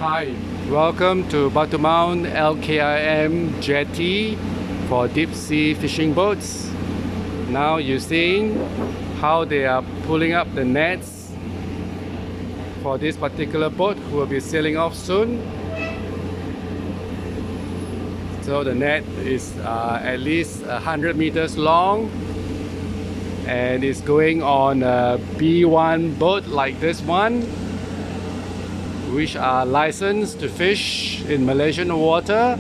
Hi, welcome to Maung LKIM jetty for deep sea fishing boats. Now you're seeing how they are pulling up the nets for this particular boat who will be sailing off soon. So the net is at least 100 meters long and is going on a B1 boat like this one, which are licensed to fish in Malaysian water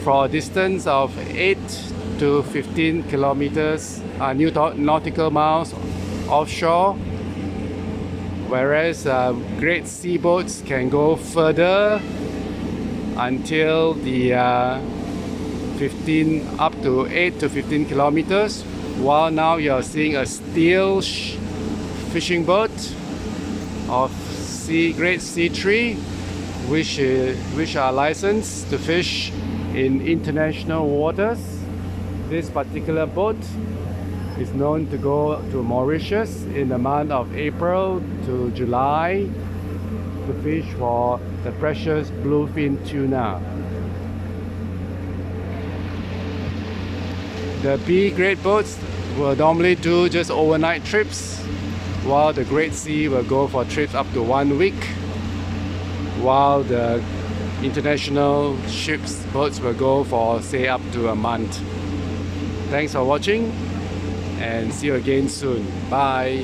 for a distance of 8 to 15 kilometers, nautical miles offshore, whereas Grade C boats can go further until the 8 to 15 kilometers, while now you're seeing a steel fishing boat of Grade C3, which are licensed to fish in international waters. This particular boat is known to go to Mauritius in the month of April to July to fish for the precious bluefin tuna. The B grade boats will normally do just overnight trips, while the Grade C will go for trips up to 1 week, while the international boats will go for say up to a month. Thanks for watching and see you again soon. Bye.